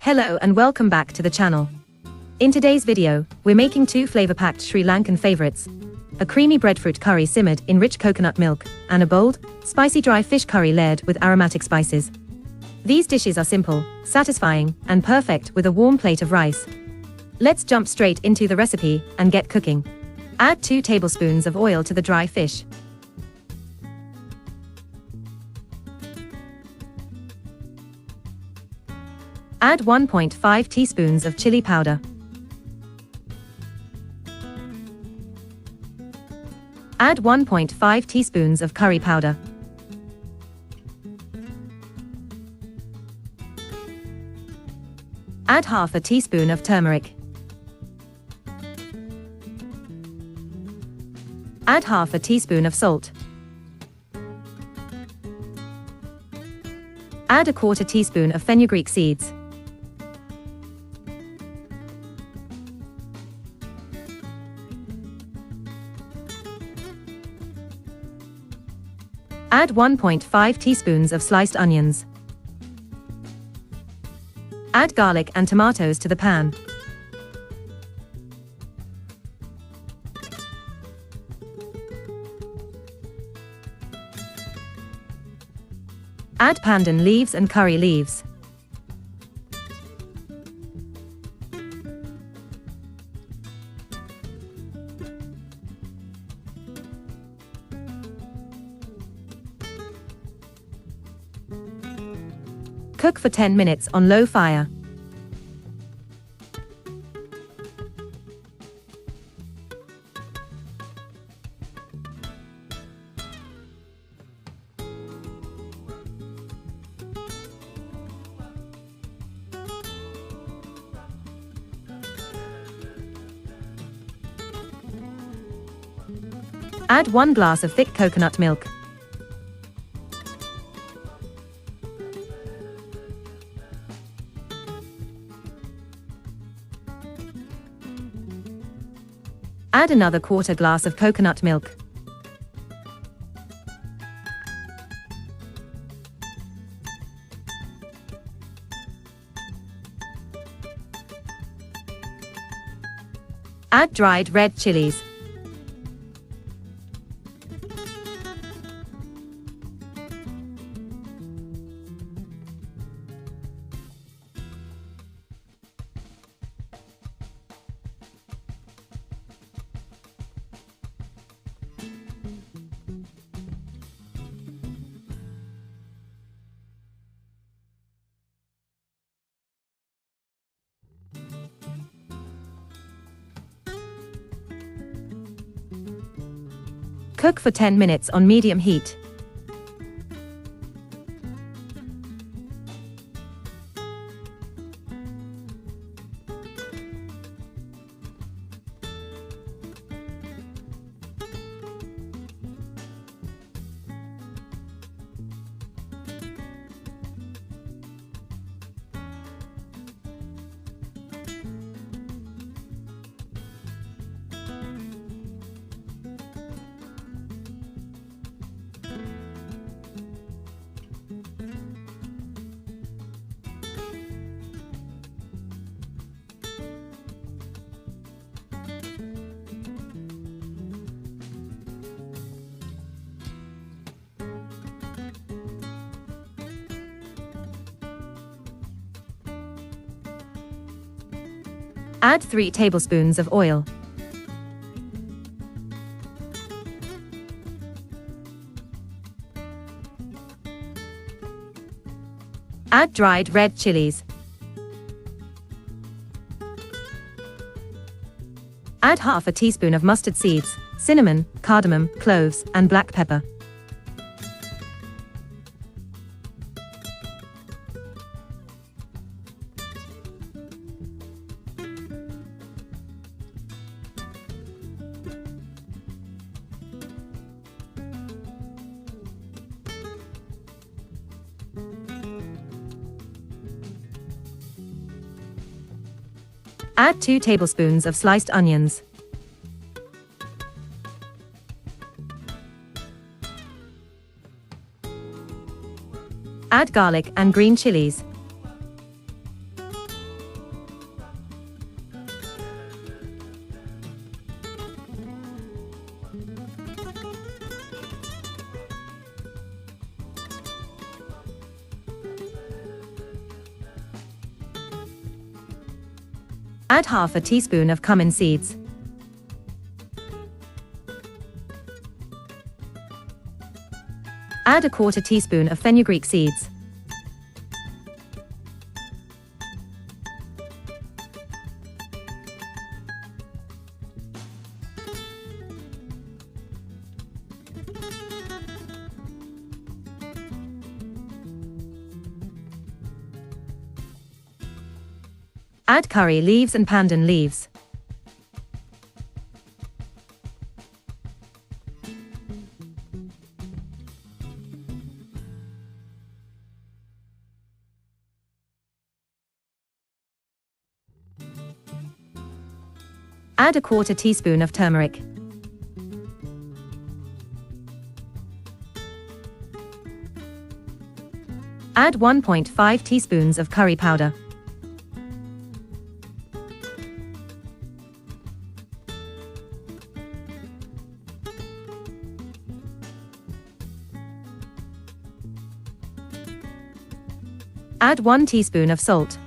Hello and welcome back to the channel. In today's video, we're making two flavor-packed Sri Lankan favorites. A creamy breadfruit curry simmered in rich coconut milk, and a bold, spicy dry fish curry layered with aromatic spices. These dishes are simple, satisfying, and perfect with a warm plate of rice. Let's jump straight into the recipe and get cooking. Add 2 tablespoons of oil to the dry fish. Add 1.5 teaspoons of chili powder. Add 1.5 teaspoons of curry powder. Add half a teaspoon of turmeric. Add half a teaspoon of salt. Add a quarter teaspoon of fenugreek seeds. Add 1.5 teaspoons of sliced onions. Add garlic and tomatoes to the pan. Add pandan leaves and curry leaves. Cook for 10 minutes on low fire. Add 1 glass of thick coconut milk. Add another quarter glass of coconut milk. Add dried red chilies. Cook for 10 minutes on medium heat. Add 3 tablespoons of oil. Add dried red chilies. Add half a teaspoon of mustard seeds, cinnamon, cardamom, cloves, and black pepper. Add 2 tablespoons of sliced onions. Add garlic and green chilies. Add half a teaspoon of cumin seeds. Add a quarter teaspoon of fenugreek seeds. Add curry leaves and pandan leaves. Add a quarter teaspoon of turmeric. Add 1.5 teaspoons of curry powder. Add 1 teaspoon of salt.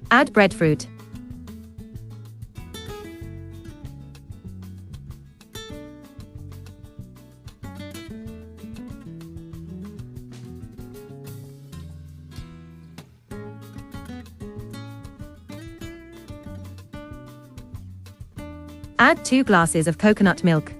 Add breadfruit. Add 2 glasses of coconut milk.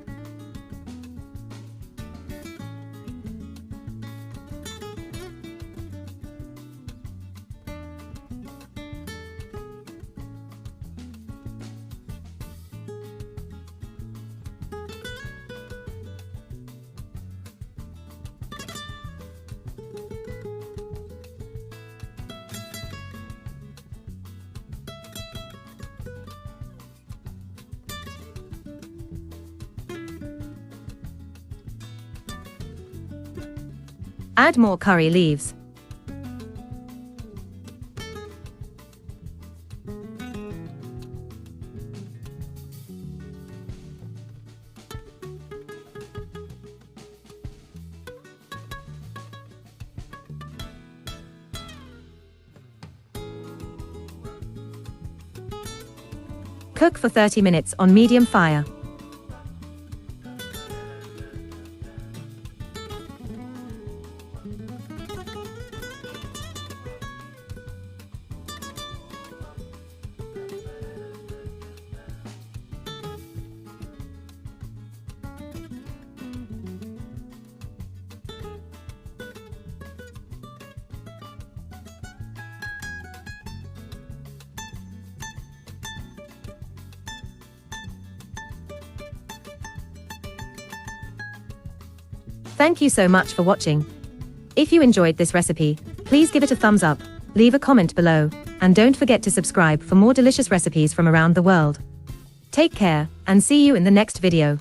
Add more curry leaves. Cook for 30 minutes on medium fire. Thank you so much for watching. If you enjoyed this recipe, please give it a thumbs up, leave a comment below, and don't forget to subscribe for more delicious recipes from around the world. Take care, and see you in the next video.